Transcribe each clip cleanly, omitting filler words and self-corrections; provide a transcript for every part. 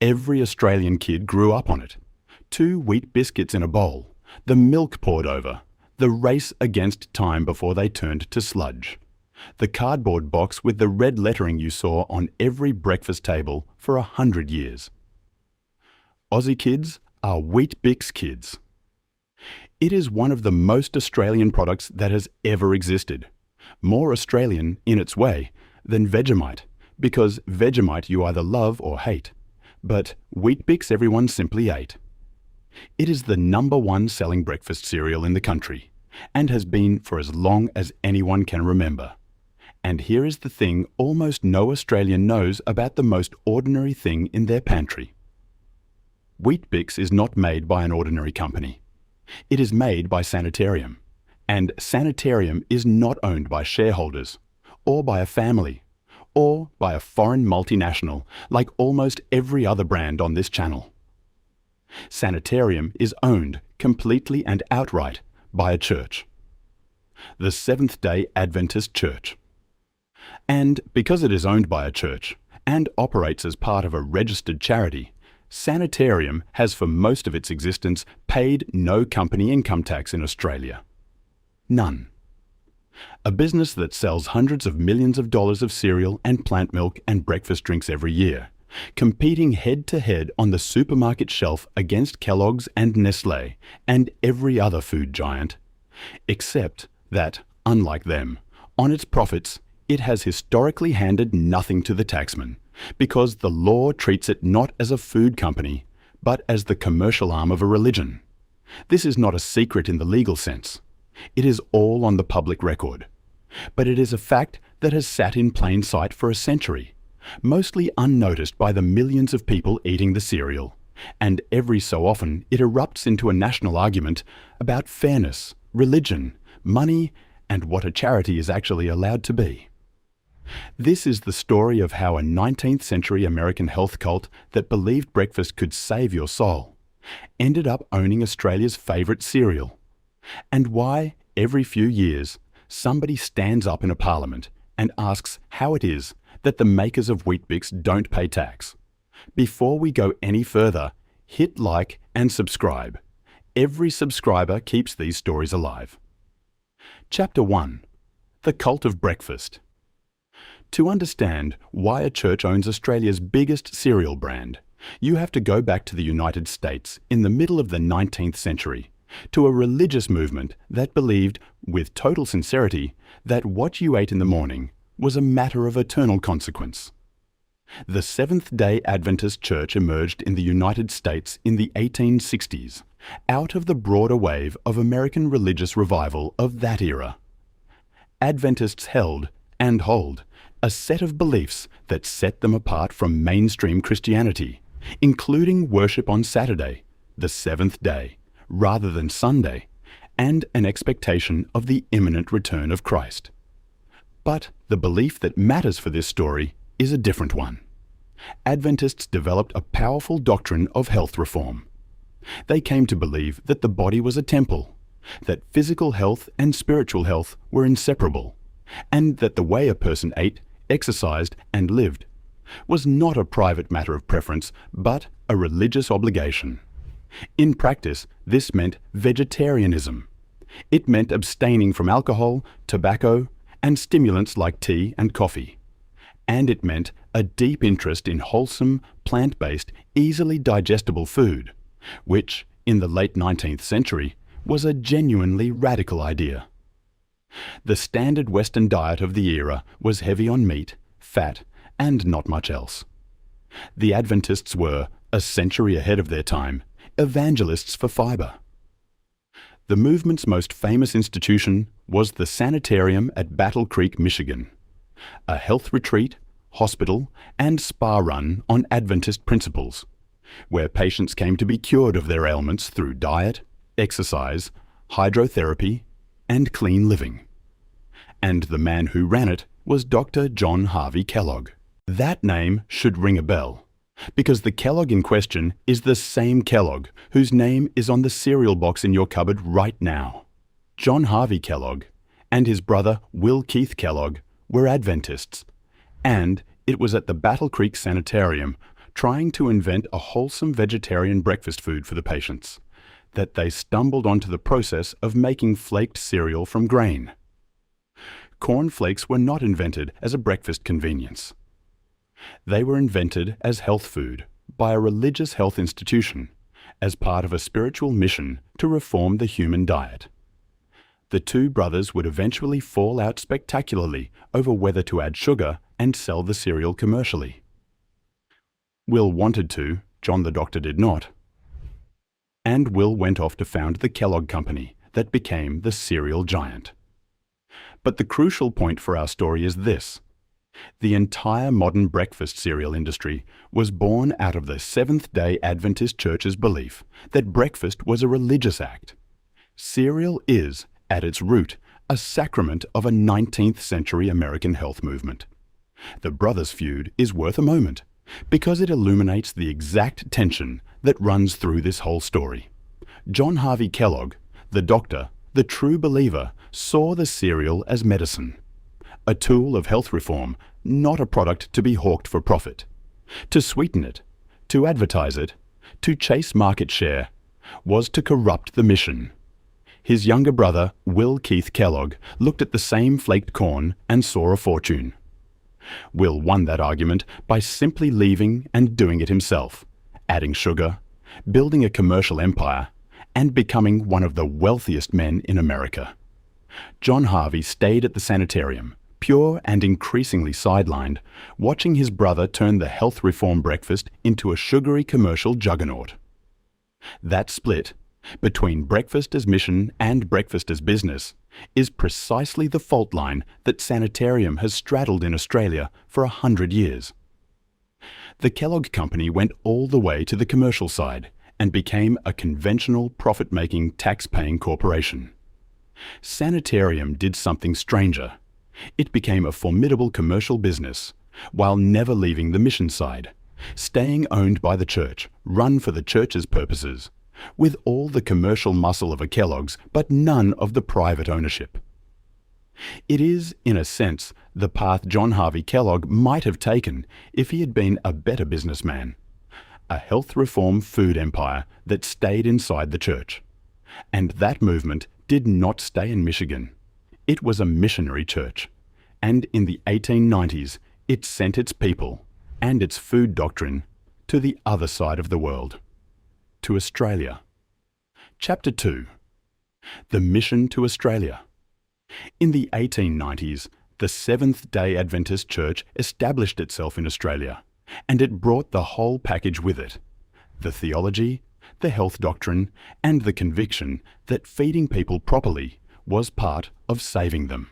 Every Australian kid grew up on it. 2 wheat biscuits in a bowl, the milk poured over, the race against time before they turned to sludge, the cardboard box with the red lettering you saw on every breakfast table for 100 years. Aussie kids are Weet-Bix kids. It is one of the most Australian products that has ever existed. More Australian, in its way, than Vegemite, because Vegemite you either love or hate. But Weet-Bix everyone simply ate. It is the #1 selling breakfast cereal in the country, and has been for as long as anyone can remember. And here is the thing almost no Australian knows about the most ordinary thing in their pantry. Weet-Bix is not made by an ordinary company. It is made by Sanitarium, and Sanitarium is not owned by shareholders, or by a family, or by a foreign multinational like almost every other brand on this channel. Sanitarium is owned completely and outright by a church, the Seventh-day Adventist Church. And because it is owned by a church and operates as part of a registered charity, Sanitarium has for most of its existence paid no company income tax in Australia. None. A business that sells hundreds of millions of dollars of cereal and plant milk and breakfast drinks every year, competing head-to-head on the supermarket shelf against Kellogg's and Nestlé and every other food giant, except that, unlike them, on its profits it has historically handed nothing to the taxman, because the law treats it not as a food company, but as the commercial arm of a religion. This is not a secret in the legal sense. It is all on the public record. But it is a fact that has sat in plain sight for a century, mostly unnoticed by the millions of people eating the cereal, and every so often it erupts into a national argument about fairness, religion, money, and what a charity is actually allowed to be. This is the story of how a 19th century American health cult that believed breakfast could save your soul ended up owning Australia's favourite cereal, and why every few years somebody stands up in a parliament and asks how it is that the makers of Weet-Bix don't pay tax. Before we go any further, hit like and subscribe. Every subscriber keeps these stories alive. Chapter 1. The Cult of Breakfast. To understand why a church owns Australia's biggest cereal brand, you have to go back to the United States in the middle of the 19th century, to a religious movement that believed, with total sincerity, that what you ate in the morning was a matter of eternal consequence. The Seventh-day Adventist Church emerged in the United States in the 1860s, out of the broader wave of American religious revival of that era. Adventists held, and hold, a set of beliefs that set them apart from mainstream Christianity, including worship on Saturday, the seventh day, rather than Sunday, and an expectation of the imminent return of Christ. But the belief that matters for this story is a different one. Adventists developed a powerful doctrine of health reform. They came to believe that the body was a temple, that physical health and spiritual health were inseparable, and that the way a person ate, exercised, and lived was not a private matter of preference, but a religious obligation. In practice, this meant vegetarianism. It meant abstaining from alcohol, tobacco, and stimulants like tea and coffee. And it meant a deep interest in wholesome, plant-based, easily digestible food, which, in the late 19th century, was a genuinely radical idea. The standard Western diet of the era was heavy on meat, fat, and not much else. The Adventists were, a century ahead of their time, evangelists for fibre. The movement's most famous institution was the Sanitarium at Battle Creek, Michigan, a health retreat, hospital, and spa run on Adventist principles, where patients came to be cured of their ailments through diet, exercise, hydrotherapy, and clean living. And the man who ran it was Dr. John Harvey Kellogg. That name should ring a bell, because the Kellogg in question is the same Kellogg whose name is on the cereal box in your cupboard right now. John Harvey Kellogg and his brother Will Keith Kellogg were Adventists, and it was at the Battle Creek Sanitarium trying to invent a wholesome vegetarian breakfast food for the patients, that they stumbled onto the process of making flaked cereal from grain. Corn flakes were not invented as a breakfast convenience. They were invented as health food by a religious health institution as part of a spiritual mission to reform the human diet. The two brothers would eventually fall out spectacularly over whether to add sugar and sell the cereal commercially. Will wanted to, John the doctor did not. And Will went off to found the Kellogg Company that became the cereal giant. But the crucial point for our story is this. The entire modern breakfast cereal industry was born out of the Seventh-day Adventist Church's belief that breakfast was a religious act. Cereal is, at its root, a sacrament of a 19th century American health movement. The brothers' feud is worth a moment because it illuminates the exact tension that runs through this whole story. John Harvey Kellogg, the doctor, the true believer, saw the cereal as medicine, a tool of health reform, not a product to be hawked for profit. To sweeten it, to advertise it, to chase market share, was to corrupt the mission. His younger brother, Will Keith Kellogg, looked at the same flaked corn and saw a fortune. Will won that argument by simply leaving and doing it himself, adding sugar, building a commercial empire, and becoming one of the wealthiest men in America. John Harvey stayed at the sanitarium, pure and increasingly sidelined, watching his brother turn the health reform breakfast into a sugary commercial juggernaut. That split, between breakfast as mission and breakfast as business, is precisely the fault line that sanitarium has straddled in Australia for 100 years. The Kellogg Company went all the way to the commercial side and became a conventional profit-making tax-paying corporation. Sanitarium did something stranger. It became a formidable commercial business, while never leaving the mission side, staying owned by the church, run for the church's purposes, with all the commercial muscle of a Kellogg's but none of the private ownership. It is, in a sense, the path John Harvey Kellogg might have taken if he had been a better businessman. A health reform food empire that stayed inside the church. And that movement did not stay in Michigan. It was a missionary church, and in the 1890s it sent its people and its food doctrine to the other side of the world, to Australia. Chapter 2. The Mission to Australia. In the 1890s, the Seventh-day Adventist Church established itself in Australia, and it brought the whole package with it: the theology, the health doctrine, and the conviction that feeding people properly was part of saving them.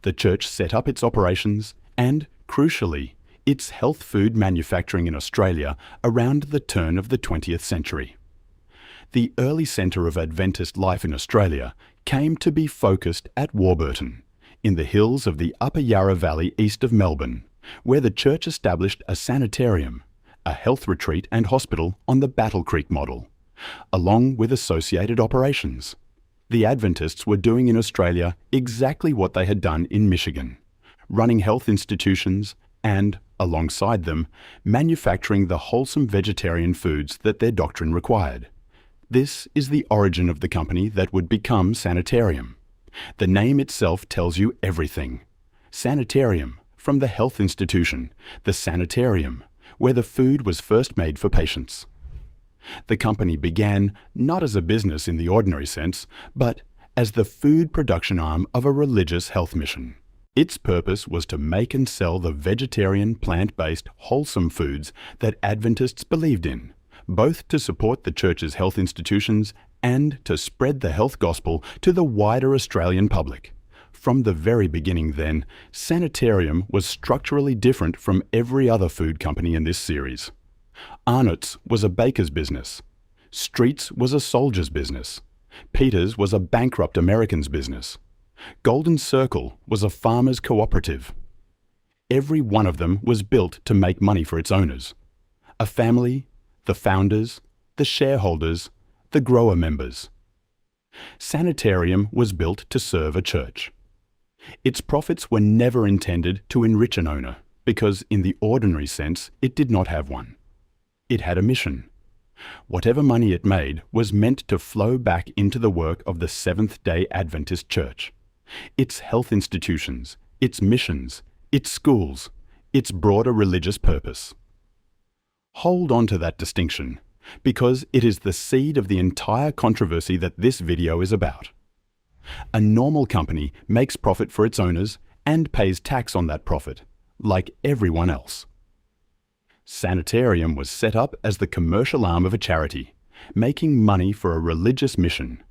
The church set up its operations and, crucially, its health food manufacturing in Australia around the turn of the 20th century. The early centre of Adventist life in Australia came to be focused at Warburton, in the hills of the Upper Yarra Valley east of Melbourne, where the church established a sanitarium, a health retreat and hospital on the Battle Creek model, along with associated operations. The Adventists were doing in Australia exactly what they had done in Michigan, running health institutions and, alongside them, manufacturing the wholesome vegetarian foods that their doctrine required. This is the origin of the company that would become Sanitarium. The name itself tells you everything. Sanitarium, from the health institution, the sanitarium, where the food was first made for patients. The company began not as a business in the ordinary sense, but as the food production arm of a religious health mission. Its purpose was to make and sell the vegetarian, plant-based, wholesome foods that Adventists believed in, both to support the church's health institutions and to spread the health gospel to the wider Australian public. From the very beginning, then, Sanitarium was structurally different from every other food company in this series. Arnott's was a baker's business. Street's was a soldier's business. Peter's was a bankrupt American's business. Golden Circle was a farmer's cooperative. Every one of them was built to make money for its owners. A family, the founders, the shareholders, the grower members. Sanitarium was built to serve a church. Its profits were never intended to enrich an owner. because in the ordinary sense it did not have one. It had a mission. Whatever money it made was meant to flow back into the work of the Seventh-day Adventist Church, its health institutions, its missions, its schools, its broader religious purpose. Hold on to that distinction, because it is the seed of the entire controversy that this video is about. A normal company makes profit for its owners and pays tax on that profit, like everyone else. Sanitarium was set up as the commercial arm of a charity, making money for a religious mission,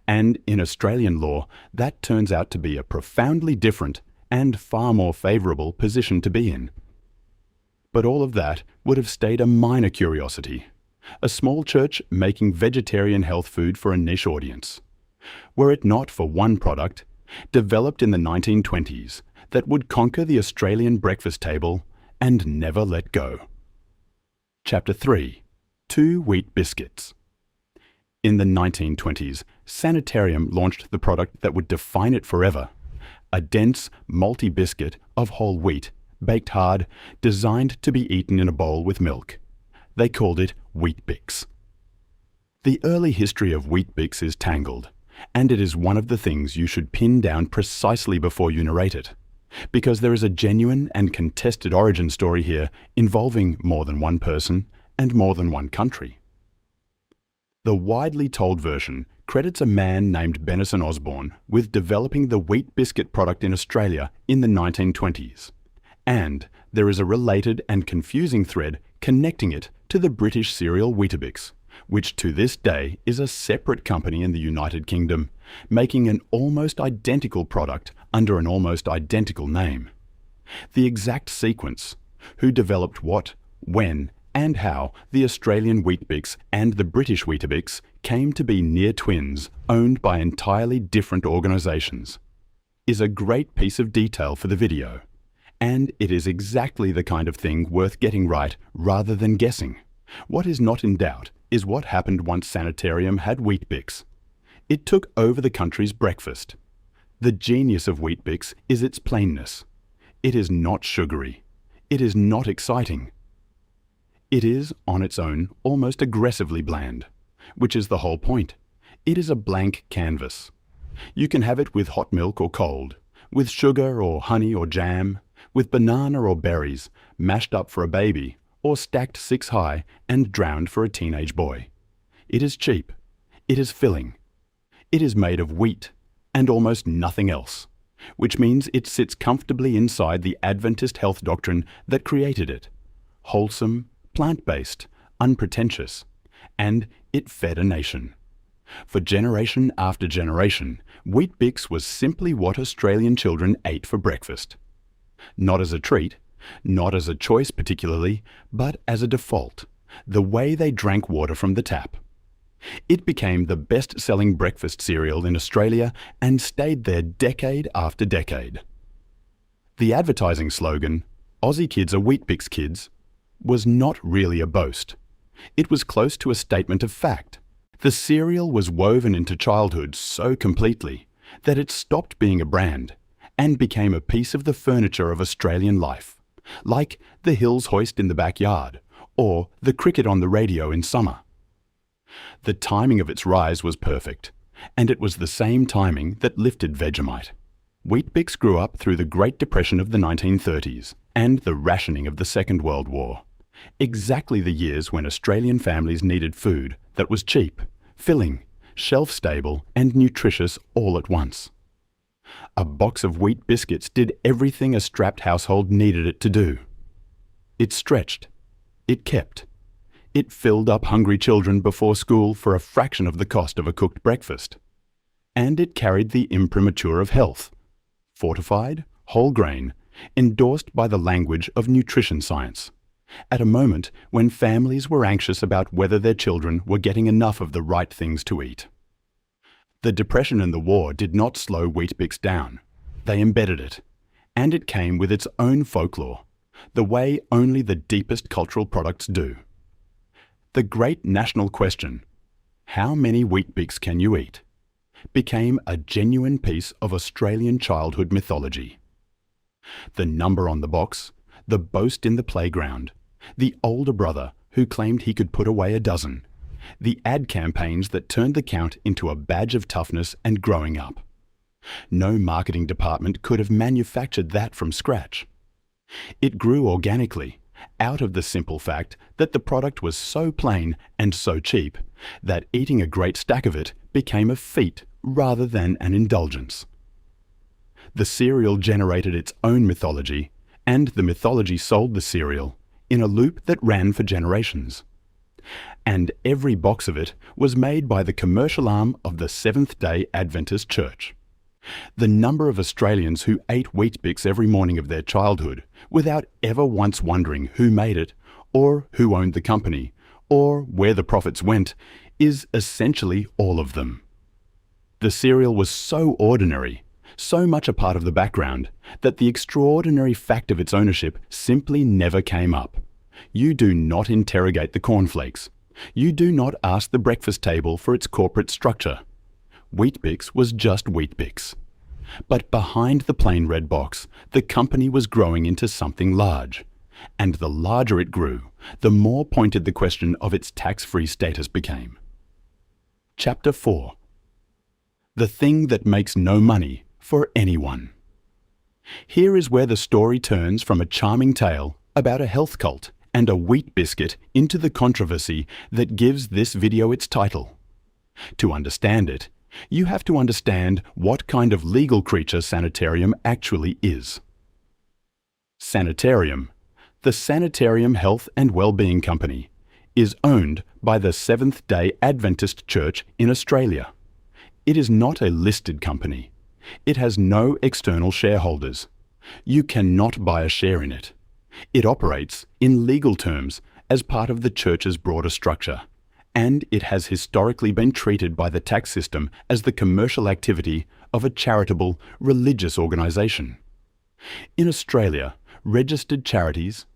and in Australian law that turns out to be a profoundly different and far more favourable position to be in. But all of that would have stayed a minor curiosity, a small church making vegetarian health food for a niche audience, were it not for one product, developed in the 1920s, that would conquer the Australian breakfast table and never let go. Chapter 3. 2 Wheat Biscuits. In the 1920s, Sanitarium launched the product that would define it forever, a dense, malty biscuit of whole wheat, baked hard, designed to be eaten in a bowl with milk. They called it Weet-Bix. The early history of Weet-Bix is tangled, and it is one of the things you should pin down precisely before you narrate it, because there is a genuine and contested origin story here involving more than one person and more than one country. The widely told version credits a man named Benison Osborne with developing the wheat biscuit product in Australia in the 1920s, and there is a related and confusing thread connecting it to the British cereal Weet-Bix, which to this day is a separate company in the United Kingdom, making an almost identical product under an almost identical name. The exact sequence, who developed what, when, and how the Australian Weet-Bix and the British Weet-Bix came to be near twins owned by entirely different organisations, is a great piece of detail for the video, and it is exactly the kind of thing worth getting right rather than guessing. What is not in doubt is what happened once Sanitarium had Weet-Bix. It took over the country's breakfast. The genius of Weet-Bix is its plainness. It is not sugary. It is not exciting. It is, on its own, almost aggressively bland, which is the whole point. It is a blank canvas. You can have it with hot milk or cold, with sugar or honey or jam, with banana or berries, mashed up for a baby, or stacked 6 high and drowned for a teenage boy. It is cheap. It is filling. It is made of wheat and almost nothing else, which means it sits comfortably inside the Adventist health doctrine that created it. Wholesome, plant-based, unpretentious, and it fed a nation. For generation after generation, Weet-Bix was simply what Australian children ate for breakfast. Not as a treat, not as a choice particularly, but as a default, the way they drank water from the tap. It became the best-selling breakfast cereal in Australia and stayed there decade after decade. The advertising slogan, "Aussie kids are Weet-Bix kids," was not really a boast. It was close to a statement of fact. The cereal was woven into childhood so completely that it stopped being a brand and became a piece of the furniture of Australian life, like the hills hoist in the backyard or the cricket on the radio in summer. The timing of its rise was perfect, and it was the same timing that lifted Vegemite. Weet-Bix grew up through the Great Depression of the 1930s and the rationing of the Second World War, exactly the years when Australian families needed food that was cheap, filling, shelf-stable and nutritious all at once. A box of wheat biscuits did everything a strapped household needed it to do. It stretched. It kept. It filled up hungry children before school for a fraction of the cost of a cooked breakfast. And it carried the imprimatur of health, fortified, whole grain, endorsed by the language of nutrition science, at a moment when families were anxious about whether their children were getting enough of the right things to eat. The Depression and the war did not slow Weet-Bix down. They embedded it, and it came with its own folklore, the way only the deepest cultural products do. The great national question, how many Weet-Bix can you eat, became a genuine piece of Australian childhood mythology. The number on the box, the boast in the playground, the older brother who claimed he could put away a dozen, the ad campaigns that turned the count into a badge of toughness and growing up. No marketing department could have manufactured that from scratch. It grew organically, out of the simple fact that the product was so plain and so cheap that eating a great stack of it became a feat rather than an indulgence. The cereal generated its own mythology, and the mythology sold the cereal in a loop that ran for generations. And every box of it was made by the commercial arm of the Seventh-day Adventist Church. The number of Australians who ate Weet-Bix every morning of their childhood without ever once wondering who made it, or who owned the company, or where the profits went, is essentially all of them. The cereal was so ordinary, so much a part of the background, that the extraordinary fact of its ownership simply never came up. You do not interrogate the cornflakes. You do not ask the breakfast table for its corporate structure. Weet-Bix was just Weet-Bix. But behind the plain red box, the company was growing into something large. And the larger it grew, the more pointed the question of its tax-free status became. Chapter 4. The thing that makes no money for anyone. Here is where the story turns from a charming tale about a health cult and a wheat biscuit into the controversy that gives this video its title. To understand it, you have to understand what kind of legal creature Sanitarium actually is. Sanitarium, the Sanitarium Health and Wellbeing Company, is owned by the Seventh-day Adventist Church in Australia. It is not a listed company. It has no external shareholders. You cannot buy a share in it. It operates, in legal terms, as part of the church's broader structure, and it has historically been treated by the tax system as the commercial activity of a charitable, religious organisation. In Australia, registered charities,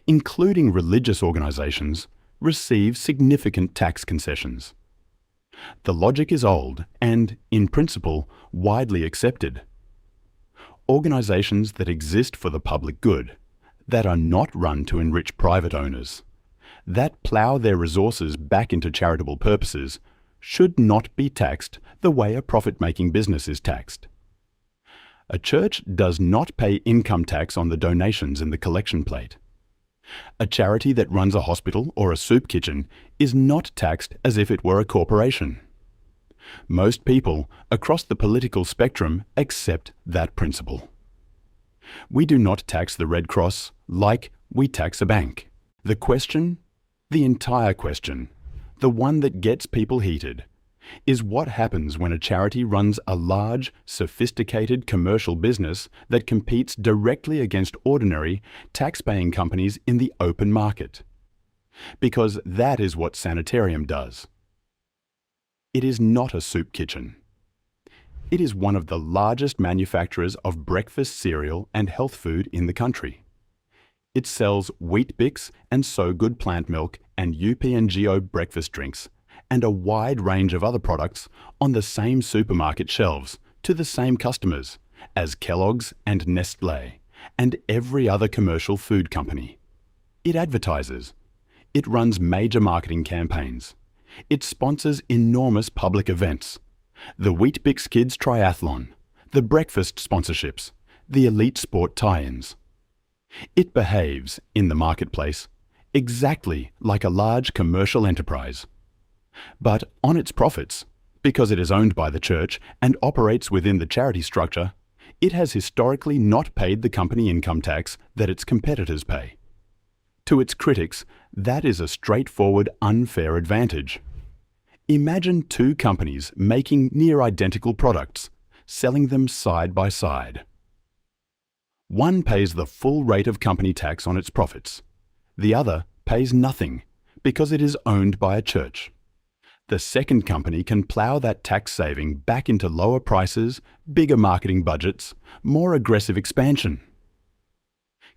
including religious organisations, receive significant tax concessions. The logic is old and, in principle, widely accepted. Organisations that exist for the public good, that are not run to enrich private owners, that plough their resources back into charitable purposes, should not be taxed the way a profit-making business is taxed. A church does not pay income tax on the donations in the collection plate. A charity that runs a hospital or a soup kitchen is not taxed as if it were a corporation. Most people across the political spectrum accept that principle. We do not tax the Red Cross like we tax a bank. The question, the entire question, the one that gets people heated, is what happens when a charity runs a large, sophisticated commercial business that competes directly against ordinary, tax-paying companies in the open market. Because that is what Sanitarium does. It is not a soup kitchen. It is one of the largest manufacturers of breakfast cereal and health food in the country. It sells Weet-Bix and So Good plant milk and UP&GO breakfast drinks and a wide range of other products on the same supermarket shelves to the same customers as Kellogg's and Nestlé and every other commercial food company. It advertises. It runs major marketing campaigns. It sponsors enormous public events. The Weet-Bix Kids Triathlon, the breakfast sponsorships, the elite sport tie-ins. It behaves, in the marketplace, exactly like a large commercial enterprise. But on its profits, because it is owned by the church and operates within the charity structure, it has historically not paid the company income tax that its competitors pay. To its critics, that is a straightforward, unfair advantage. Imagine two companies making near-identical products, selling them side by side. One pays the full rate of company tax on its profits. The other pays nothing because it is owned by a church. The second company can plough that tax saving back into lower prices, bigger marketing budgets, more aggressive expansion.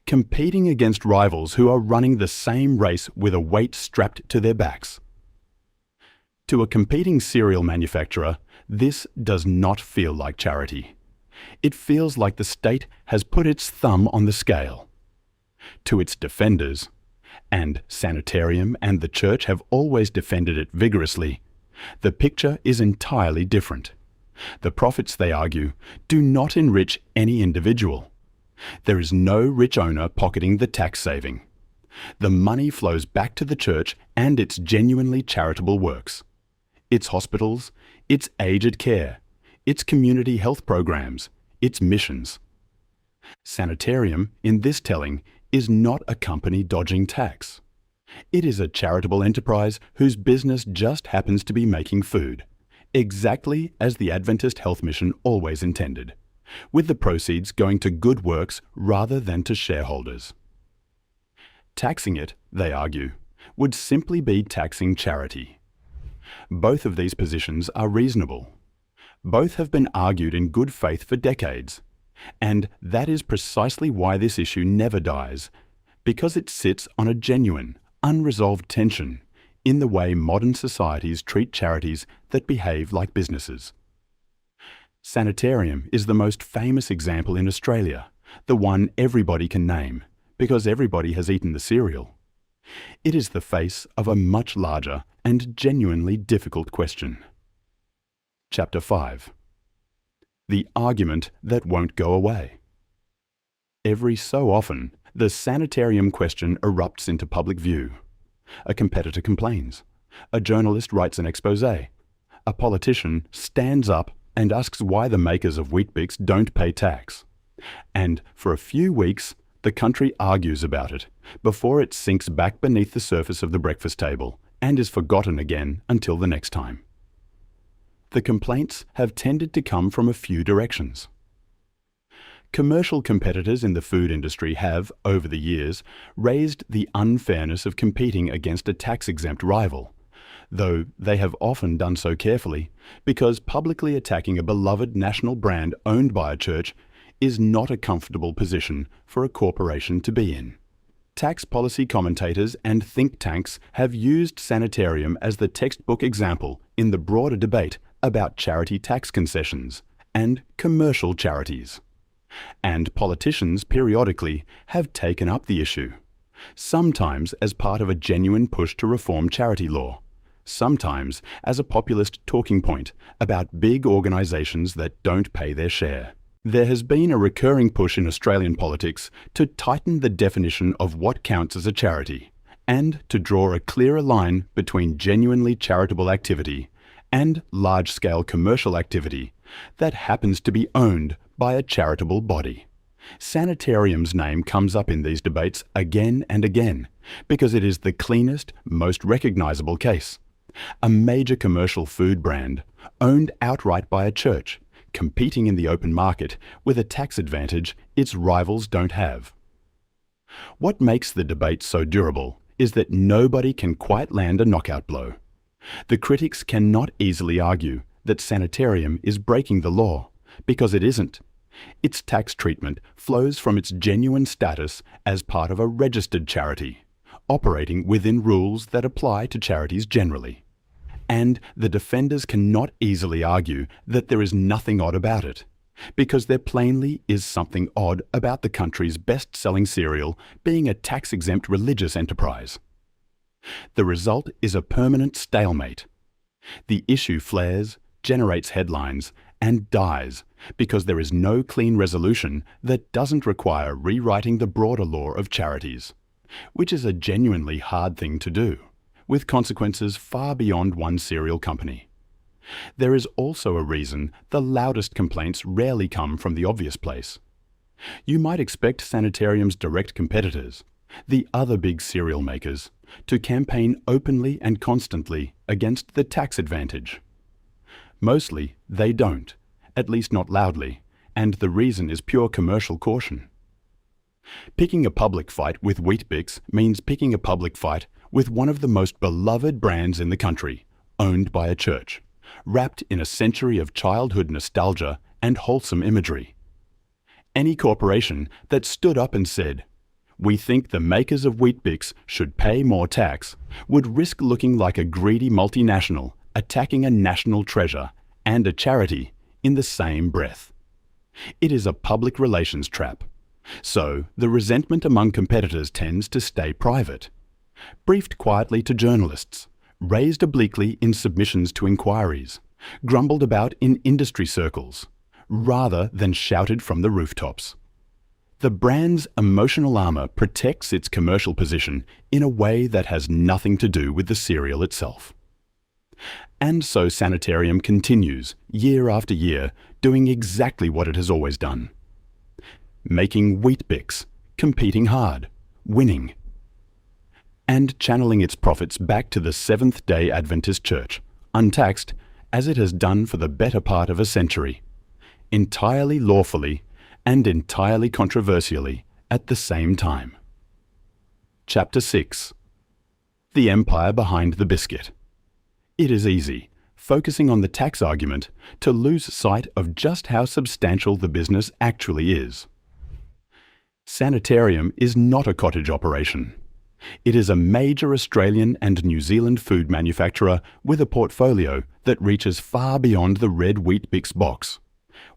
Competing against rivals who are running the same race with a weight strapped to their backs. To a competing cereal manufacturer, this does not feel like charity. It feels like the state has put its thumb on the scale. To its defenders, and Sanitarium and the Church have always defended it vigorously, the picture is entirely different. The profits, they argue, do not enrich any individual. There is no rich owner pocketing the tax saving. The money flows back to the Church and its genuinely charitable works. Its hospitals, its aged care, its community health programs, its missions. Sanitarium, in this telling, is not a company dodging tax. It is a charitable enterprise whose business just happens to be making food, exactly as the Adventist health mission always intended, with the proceeds going to good works rather than to shareholders. Taxing it, they argue, would simply be taxing charity. Both of these positions are reasonable. Both have been argued in good faith for decades, and that is precisely why this issue never dies, because it sits on a genuine, unresolved tension in the way modern societies treat charities that behave like businesses. Sanitarium is the most famous example in Australia, the one everybody can name, because everybody has eaten the cereal. It is the face of a much larger and genuinely difficult question. Chapter 5. The argument that won't go away. Every so often, the sanitarium question erupts into public view. A competitor complains. A journalist writes an expose. A politician stands up and asks why the makers of Weet-Bix don't pay tax. And for a few weeks, the country argues about it before it sinks back beneath the surface of the breakfast table and is forgotten again until the next time. The complaints have tended to come from a few directions. Commercial competitors in the food industry have, over the years, raised the unfairness of competing against a tax-exempt rival, though they have often done so carefully, because publicly attacking a beloved national brand owned by a church is not a comfortable position for a corporation to be in. Tax policy commentators and think tanks have used Sanitarium as the textbook example in the broader debate about charity tax concessions and commercial charities. And politicians periodically have taken up the issue, sometimes as part of a genuine push to reform charity law, sometimes as a populist talking point about big organisations that don't pay their share. There has been a recurring push in Australian politics to tighten the definition of what counts as a charity and to draw a clearer line between genuinely charitable activity and large-scale commercial activity that happens to be owned by a charitable body. Sanitarium's name comes up in these debates again and again because it is the cleanest, most recognisable case. A major commercial food brand owned outright by a church, competing in the open market with a tax advantage its rivals don't have. What makes the debate so durable is that nobody can quite land a knockout blow. The critics cannot easily argue that Sanitarium is breaking the law, because it isn't. Its tax treatment flows from its genuine status as part of a registered charity, operating within rules that apply to charities generally. And the defenders cannot easily argue that there is nothing odd about it, because there plainly is something odd about the country's best-selling cereal being a tax-exempt religious enterprise. The result is a permanent stalemate. The issue flares, generates headlines, and dies because there is no clean resolution that doesn't require rewriting the broader law of charities, which is a genuinely hard thing to do, with consequences far beyond one cereal company. There is also a reason the loudest complaints rarely come from the obvious place. You might expect Sanitarium's direct competitors, the other big cereal makers, to campaign openly and constantly against the tax advantage. Mostly, they don't, at least not loudly, and the reason is pure commercial caution. Picking a public fight with Weet-Bix means picking a public fight with one of the most beloved brands in the country, owned by a church, wrapped in a century of childhood nostalgia and wholesome imagery. Any corporation that stood up and said, "We think the makers of Weet-Bix should pay more tax," would risk looking like a greedy multinational attacking a national treasure and a charity in the same breath. It is a public relations trap, So the resentment among competitors tends to stay private. Briefed quietly to journalists, raised obliquely in submissions to inquiries, grumbled about in industry circles, rather than shouted from the rooftops. The brand's emotional armor protects its commercial position in a way that has nothing to do with the cereal itself. And so Sanitarium continues, year after year, doing exactly what it has always done. Making Weet-Bix, competing hard, winning, and channeling its profits back to the Seventh-day Adventist Church, untaxed, as it has done for the better part of a century, entirely lawfully and entirely controversially at the same time. Chapter 6. The Empire Behind the Biscuit. It is easy, focusing on the tax argument, to lose sight of just how substantial the business actually is. Sanitarium is not a cottage operation. It is a major Australian and New Zealand food manufacturer with a portfolio that reaches far beyond the red Weet-Bix box.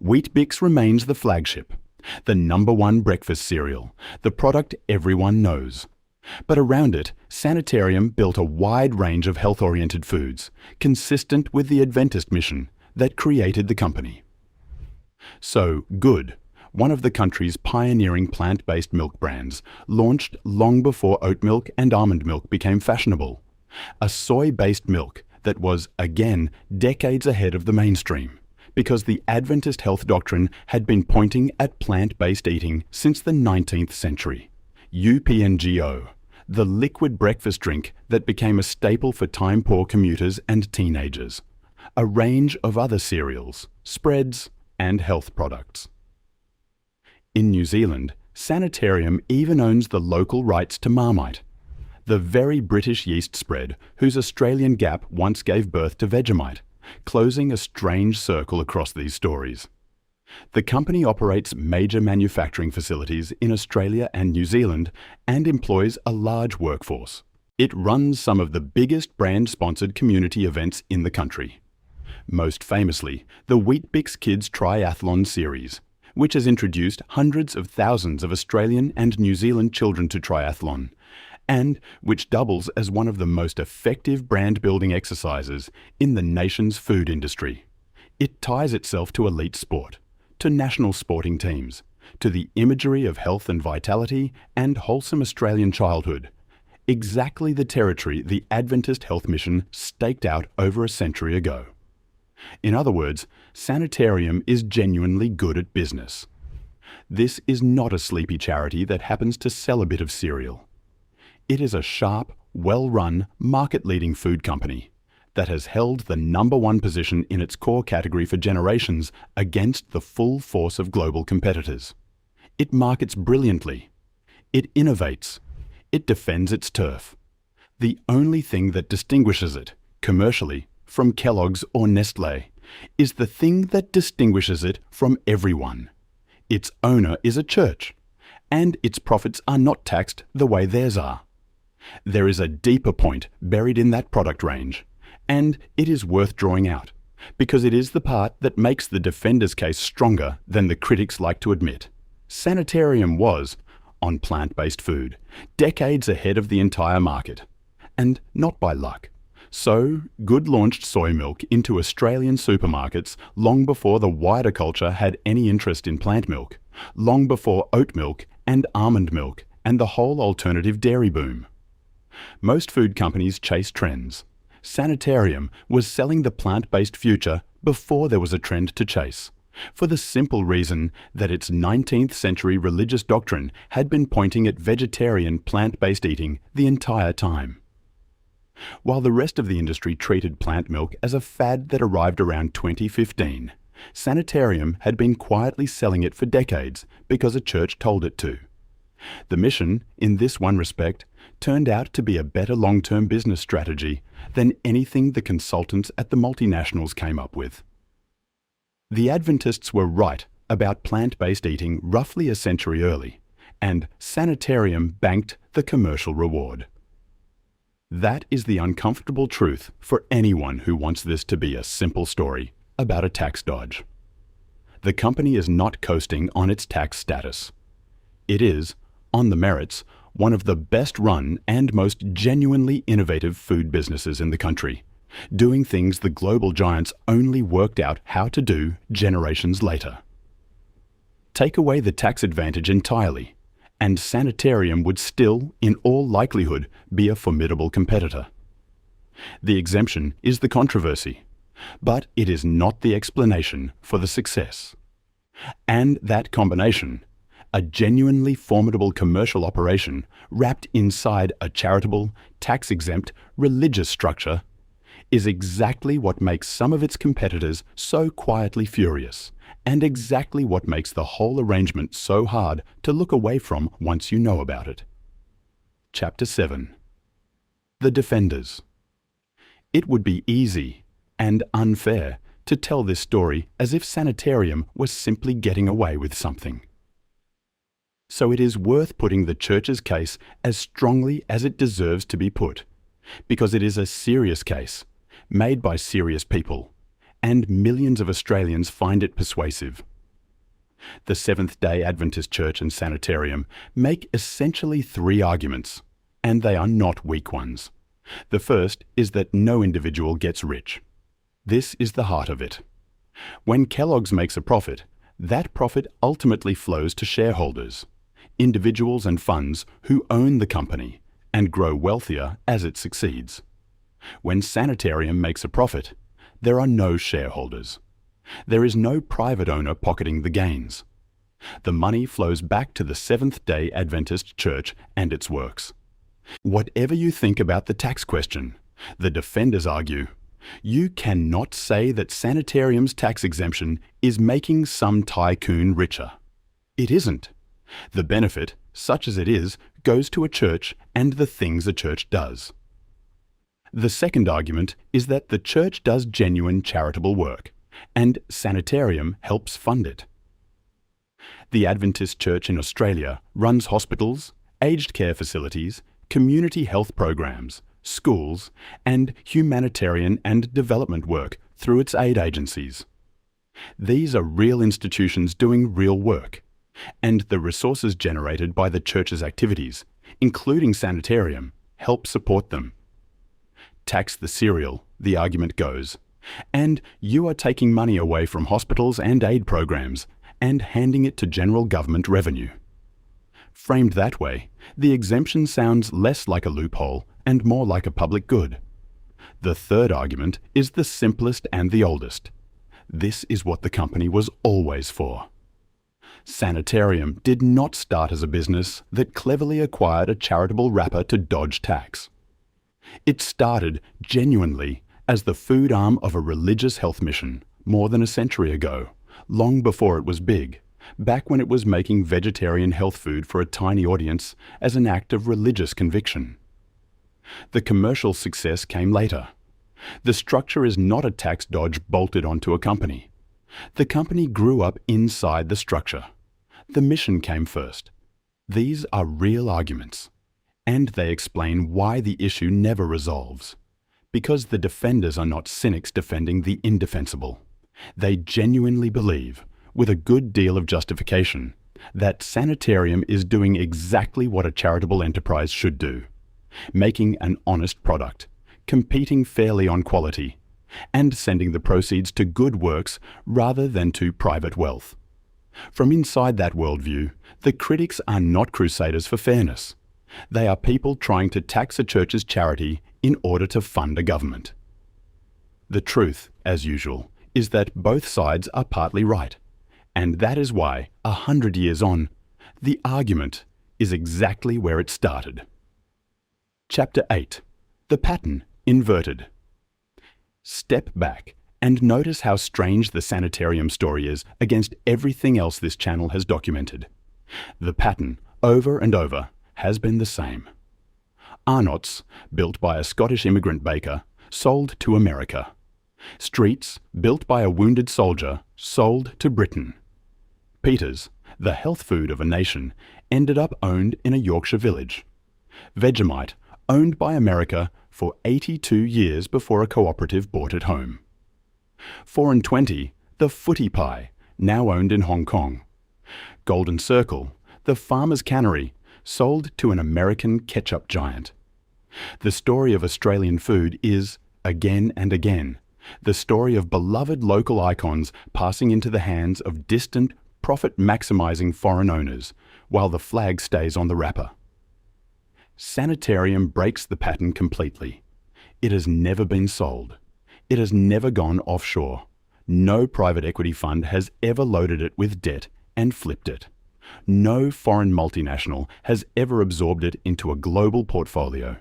Weet-Bix remains the flagship, the #1 breakfast cereal, the product everyone knows. But around it, Sanitarium built a wide range of health-oriented foods, consistent with the Adventist mission that created the company. So, Good, one of the country's pioneering plant-based milk brands, launched long before oat milk and almond milk became fashionable. A soy-based milk that was, again, decades ahead of the mainstream, because the Adventist health doctrine had been pointing at plant-based eating since the 19th century. UPNGO, the liquid breakfast drink that became a staple for time-poor commuters and teenagers. A range of other cereals, spreads, and health products. In New Zealand, Sanitarium even owns the local rights to Marmite, the very British yeast spread whose Australian Gap once gave birth to Vegemite, closing a strange circle across these stories. The company operates major manufacturing facilities in Australia and New Zealand and employs a large workforce. It runs some of the biggest brand-sponsored community events in the country. Most famously, the Weet-Bix Kids Triathlon Series, which has introduced hundreds of thousands of Australian and New Zealand children to triathlon, and which doubles as one of the most effective brand-building exercises in the nation's food industry. It ties itself to elite sport, to national sporting teams, to the imagery of health and vitality and wholesome Australian childhood, exactly the territory the Adventist health mission staked out over a century ago. In other words, Sanitarium is genuinely good at business. This is not a sleepy charity that happens to sell a bit of cereal. It is a sharp, well-run, market-leading food company that has held the #1 position in its core category for generations against the full force of global competitors. It markets brilliantly. It innovates. It defends its turf. The only thing that distinguishes it, commercially, from Kellogg's or Nestlé, is the thing that distinguishes it from everyone. Its owner is a church, and its profits are not taxed the way theirs are. There is a deeper point buried in that product range, and it is worth drawing out, because it is the part that makes the defender's case stronger than the critics like to admit. Sanitarium was, on plant-based food, decades ahead of the entire market, and not by luck. So, Good launched soy milk into Australian supermarkets long before the wider culture had any interest in plant milk, long before oat milk and almond milk and the whole alternative dairy boom. Most food companies chase trends. Sanitarium was selling the plant-based future before there was a trend to chase, for the simple reason that its 19th century religious doctrine had been pointing at vegetarian plant-based eating the entire time. While the rest of the industry treated plant milk as a fad that arrived around 2015, Sanitarium had been quietly selling it for decades because a church told it to. The mission, in this one respect, turned out to be a better long-term business strategy than anything the consultants at the multinationals came up with. The Adventists were right about plant-based eating roughly a century early, and Sanitarium banked the commercial reward. That is the uncomfortable truth for anyone who wants this to be a simple story about a tax dodge. The company is not coasting on its tax status. It is, on the merits, one of the best run and most genuinely innovative food businesses in the country, doing things the global giants only worked out how to do generations later. Take away the tax advantage entirely, and Sanitarium would still, in all likelihood, be a formidable competitor. The exemption is the controversy, but it is not the explanation for the success. And that combination, a genuinely formidable commercial operation wrapped inside a charitable, tax-exempt, religious structure, is exactly what makes some of its competitors so quietly furious, and exactly what makes the whole arrangement so hard to look away from once you know about it. Chapter 7. The Defenders. It would be easy and unfair to tell this story as if Sanitarium was simply getting away with something. So it is worth putting the Church's case as strongly as it deserves to be put, because it is a serious case, made by serious people, and millions of Australians find it persuasive. The Seventh-day Adventist Church and Sanitarium make essentially three arguments, and they are not weak ones. The first is that no individual gets rich. This is the heart of it. When Kellogg's makes a profit, that profit ultimately flows to shareholders, individuals and funds who own the company and grow wealthier as it succeeds. When Sanitarium makes a profit, there are no shareholders. There is no private owner pocketing the gains. The money flows back to the Seventh-day Adventist Church and its works. Whatever you think about the tax question, the defenders argue, you cannot say that Sanitarium's tax exemption is making some tycoon richer. It isn't. The benefit, such as it is, goes to a church and the things a church does. The second argument is that the church does genuine charitable work, and Sanitarium helps fund it. The Adventist Church in Australia runs hospitals, aged care facilities, community health programs, schools, and humanitarian and development work through its aid agencies. These are real institutions doing real work, and the resources generated by the church's activities, including Sanitarium, help support them. Tax the cereal, the argument goes, and you are taking money away from hospitals and aid programs and handing it to general government revenue. Framed that way, the exemption sounds less like a loophole and more like a public good. The third argument is the simplest and the oldest. This is what the company was always for. Sanitarium did not start as a business that cleverly acquired a charitable wrapper to dodge tax. It started genuinely as the food arm of a religious health mission more than a century ago, long before it was big, back when it was making vegetarian health food for a tiny audience as an act of religious conviction. The commercial success came later. The structure is not a tax dodge bolted onto a company. The company grew up inside the structure. The mission came first. These are real arguments, and they explain why the issue never resolves. Because the defenders are not cynics defending the indefensible. They genuinely believe, with a good deal of justification, that Sanitarium is doing exactly what a charitable enterprise should do, making an honest product, competing fairly on quality, and sending the proceeds to good works rather than to private wealth. From inside that worldview, the critics are not crusaders for fairness. They are people trying to tax a church's charity in order to fund a government. The truth, as usual, is that both sides are partly right, and that is why, 100 years on, the argument is exactly where it started. Chapter 8. The Pattern Inverted. Step back and notice how strange the Sanitarium story is against everything else this channel has documented. The pattern, over and over, has been the same. Arnott's, built by a Scottish immigrant baker, sold to America. Streets, built by a wounded soldier, sold to Britain. Peters, the health food of a nation, ended up owned in a Yorkshire village. Vegemite, owned by America for 82 years before a cooperative bought it home. 4 and 20, the footy pie, now owned in Hong Kong. Golden Circle, the farmer's cannery, sold to an American ketchup giant. The story of Australian food is, again and again, the story of beloved local icons passing into the hands of distant, profit-maximising foreign owners, while the flag stays on the wrapper. Sanitarium breaks the pattern completely. It has never been sold. It has never gone offshore. No private equity fund has ever loaded it with debt and flipped it. No foreign multinational has ever absorbed it into a global portfolio.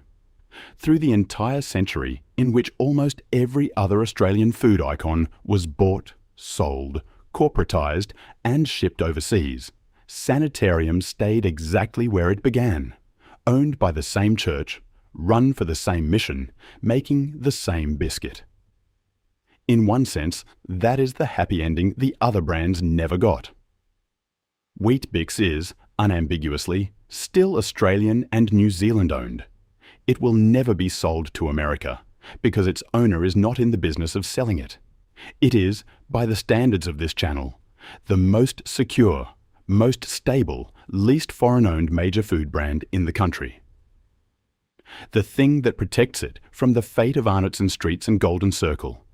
Through the entire century in which almost every other Australian food icon was bought, sold, corporatised and shipped overseas, Sanitarium stayed exactly where it began, owned by the same church, run for the same mission, making the same biscuit. In one sense, that is the happy ending the other brands never got. Weet-Bix is, unambiguously, still Australian and New Zealand owned. It will never be sold to America, because its owner is not in the business of selling it. It is, by the standards of this channel, the most secure, most stable, least foreign-owned major food brand in the country. The thing that protects it from the fate of Arnottson Streets and Golden Circle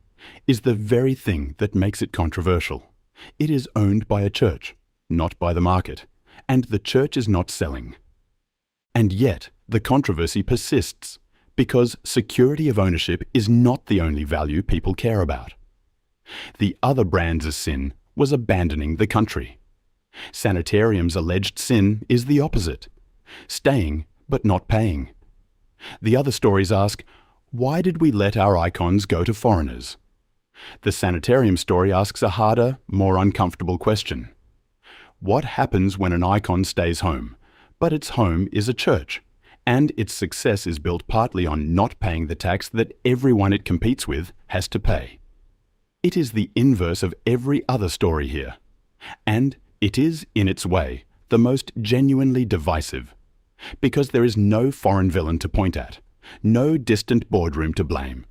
is the very thing that makes it controversial. It is owned by a church, not by the market, and the church is not selling. And yet, the controversy persists, because security of ownership is not the only value people care about. The other brand's sin was abandoning the country. Sanitarium's alleged sin is the opposite, staying but not paying. The other stories ask, why did we let our icons go to foreigners? The Sanitarium story asks a harder, more uncomfortable question. What happens when an icon stays home, but its home is a church, and its success is built partly on not paying the tax that everyone it competes with has to pay? It is the inverse of every other story here, and it is, in its way, the most genuinely divisive, because there is no foreign villain to point at, no distant boardroom to blame.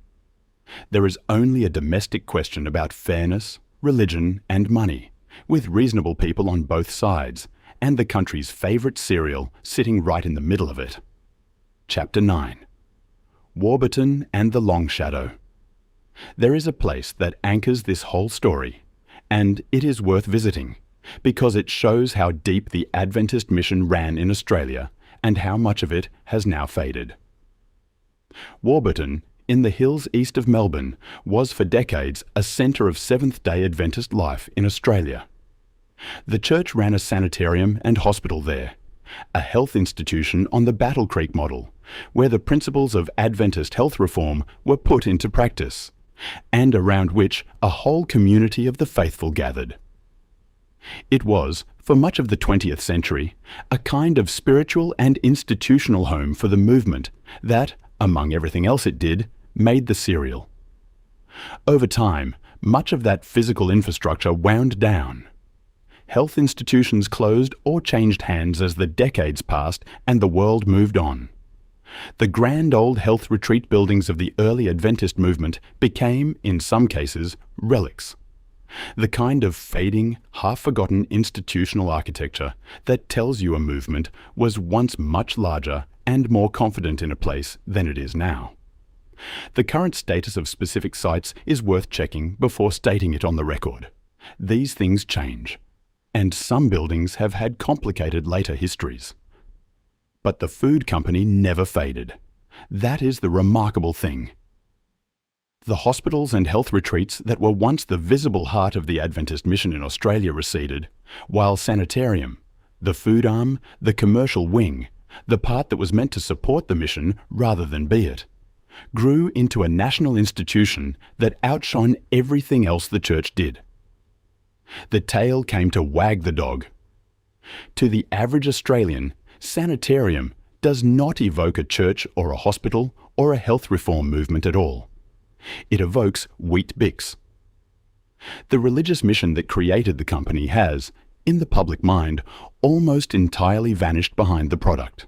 There is only a domestic question about fairness, religion and money, with reasonable people on both sides, and the country's favourite cereal sitting right in the middle of it. Chapter 9. Warburton and the Long Shadow. There is a place that anchors this whole story, and it is worth visiting, because it shows how deep the Adventist mission ran in Australia and how much of it has now faded. Warburton, in the hills east of Melbourne, was for decades a centre of Seventh-day Adventist life in Australia. The church ran a sanitarium and hospital there, a health institution on the Battle Creek model, where the principles of Adventist health reform were put into practice, and around which a whole community of the faithful gathered. It was, for much of the 20th century, a kind of spiritual and institutional home for the movement that, among everything else it did, made the cereal. Over time, much of that physical infrastructure wound down. Health institutions closed or changed hands as the decades passed and the world moved on. The grand old health retreat buildings of the early Adventist movement became, in some cases, relics. The kind of fading, half-forgotten institutional architecture that tells you a movement was once much larger and more confident in a place than it is now. The current status of specific sites is worth checking before stating it on the record. These things change, and some buildings have had complicated later histories. But the food company never faded. That is the remarkable thing. The hospitals and health retreats that were once the visible heart of the Adventist mission in Australia receded, while Sanitarium, the food arm, the commercial wing, the part that was meant to support the mission rather than be it, grew into a national institution that outshone everything else the church did. The tail came to wag the dog. To the average Australian, Sanitarium does not evoke a church or a hospital or a health reform movement at all. It evokes Weet-Bix. The religious mission that created the company has, in the public mind, almost entirely vanished behind the product.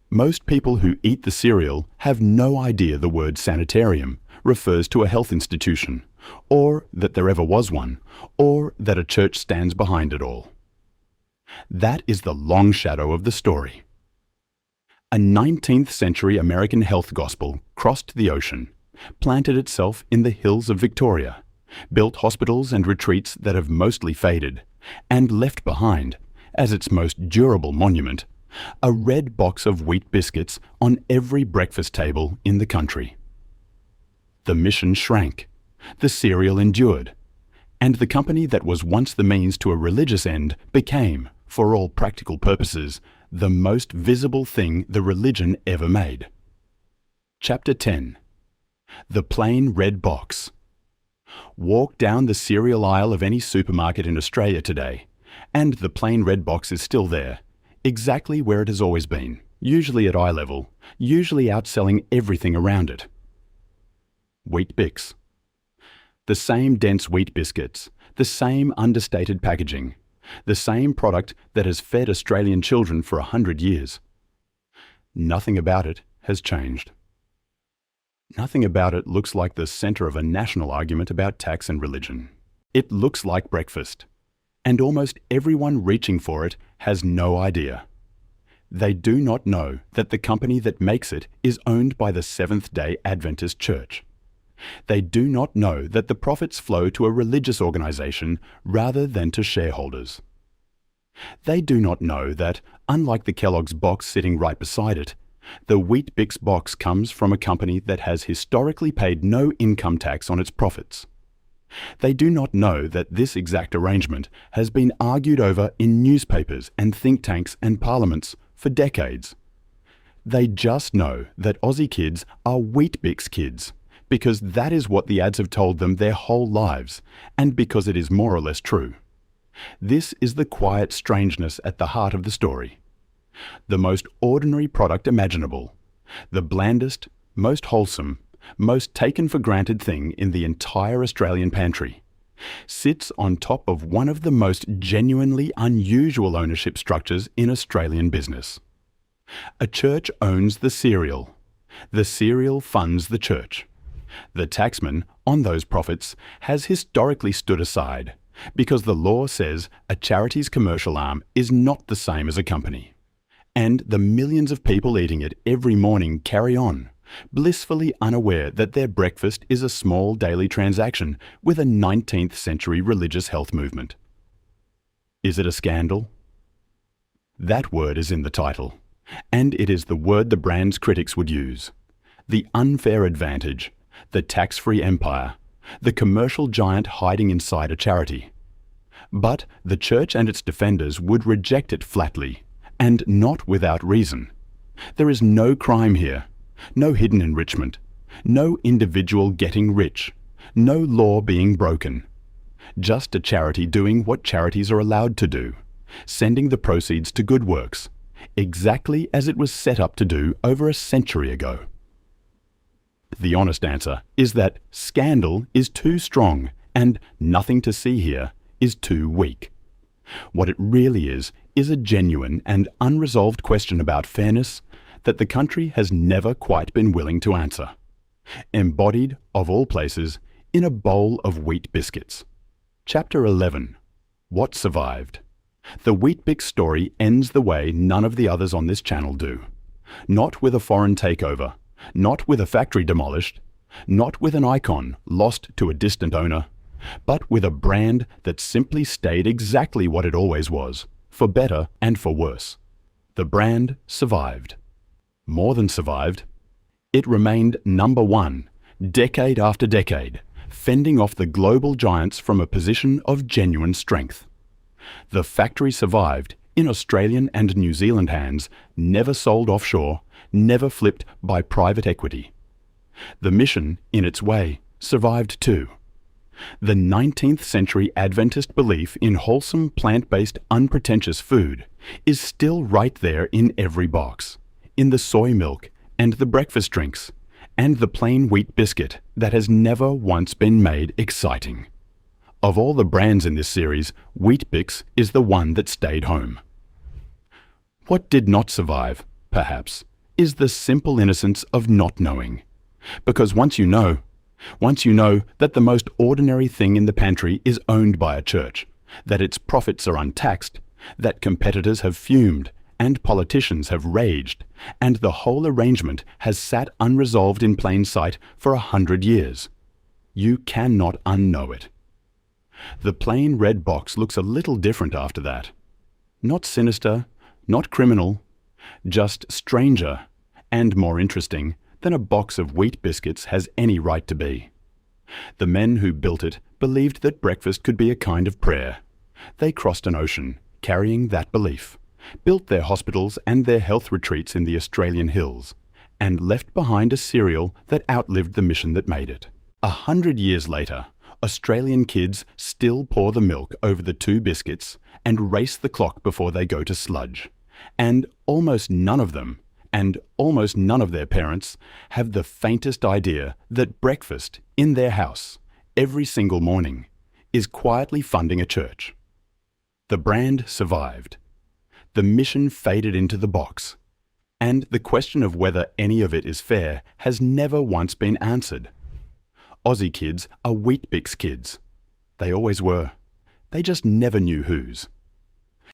Most people who eat the cereal have no idea the word sanitarium refers to a health institution, or that there ever was one, or that a church stands behind it all. That is the long shadow of the story. A 19th century American health gospel crossed the ocean, planted itself in the hills of Victoria, built hospitals and retreats that have mostly faded, and left behind, as its most durable monument, a red box of wheat biscuits on every breakfast table in the country. The mission shrank, the cereal endured, and the company that was once the means to a religious end became, for all practical purposes, the most visible thing the religion ever made. Chapter 10. The Plain Red Box. Walk down the cereal aisle of any supermarket in Australia today, and the plain red box is still there, exactly where it has always been, usually at eye level, usually outselling everything around it. Weet-Bix. The same dense wheat biscuits, the same understated packaging, the same product that has fed Australian children for 100 years. Nothing about it has changed. Nothing about it looks like the centre of a national argument about tax and religion. It looks like breakfast, and almost everyone reaching for it has no idea. They do not know that the company that makes it is owned by the Seventh-day Adventist Church. They do not know that the profits flow to a religious organisation rather than to shareholders. They do not know that, unlike the Kellogg's box sitting right beside it, the Weet-Bix box comes from a company that has historically paid no income tax on its profits. They do not know that this exact arrangement has been argued over in newspapers and think tanks and parliaments for decades. They just know that Aussie kids are Weet-Bix kids, because that is what the ads have told them their whole lives, and because it is more or less true. This is the quiet strangeness at the heart of the story. The most ordinary product imaginable, the blandest, most wholesome, most taken for granted thing in the entire Australian pantry, sits on top of one of the most genuinely unusual ownership structures in Australian business. A church owns the cereal. The cereal funds the church. The taxman on those profits has historically stood aside because the law says a charity's commercial arm is not the same as a company. And the millions of people eating it every morning carry on, blissfully unaware that their breakfast is a small daily transaction with a 19th century religious health movement. Is it a scandal? That word is in the title, and it is the word the brand's critics would use. The unfair advantage, the tax-free empire, the commercial giant hiding inside a charity. But the church and its defenders would reject it flatly, and not without reason. There is no crime here, no hidden enrichment, no individual getting rich, no law being broken. Just a charity doing what charities are allowed to do, sending the proceeds to good works, exactly as it was set up to do over a century ago. The honest answer is that scandal is too strong and nothing to see here is too weak. What it really is a genuine and unresolved question about fairness that the country has never quite been willing to answer. Embodied, of all places, in a bowl of wheat biscuits. Chapter 11. What survived? The Weet-Bix story ends the way none of the others on this channel do. Not with a foreign takeover, not with a factory demolished, not with an icon lost to a distant owner, but with a brand that simply stayed exactly what it always was, for better and for worse. The brand survived. More than survived. It remained number one, decade after decade, fending off the global giants from a position of genuine strength. The factory survived in Australian and New Zealand hands, never sold offshore, never flipped by private equity. The mission, in its way, survived too. The 19th century Adventist belief in wholesome, plant-based, unpretentious food is still right there in every box, in the soy milk and the breakfast drinks, and the plain wheat biscuit that has never once been made exciting. Of all the brands in this series, Weet-Bix is the one that stayed home. What did not survive, perhaps, is the simple innocence of not knowing. Because once you know that the most ordinary thing in the pantry is owned by a church, that its profits are untaxed, that competitors have fumed and politicians have raged, and the whole arrangement has sat unresolved in plain sight for 100 years. You cannot unknow it. The plain red box looks a little different after that. Not sinister, not criminal, just stranger and more interesting than a box of wheat biscuits has any right to be. The men who built it believed that breakfast could be a kind of prayer. They crossed an ocean, carrying that belief, built their hospitals and their health retreats in the Australian hills, and left behind a cereal that outlived the mission that made it. 100 years later, Australian kids still pour the milk over the 2 biscuits and race the clock before they go to sludge. And almost none of them, and almost none of their parents, have the faintest idea that breakfast in their house, every single morning, is quietly funding a church. The brand survived. The mission faded into the box. And the question of whether any of it is fair has never once been answered. Aussie kids are Weet-Bix kids. They always were. They just never knew whose.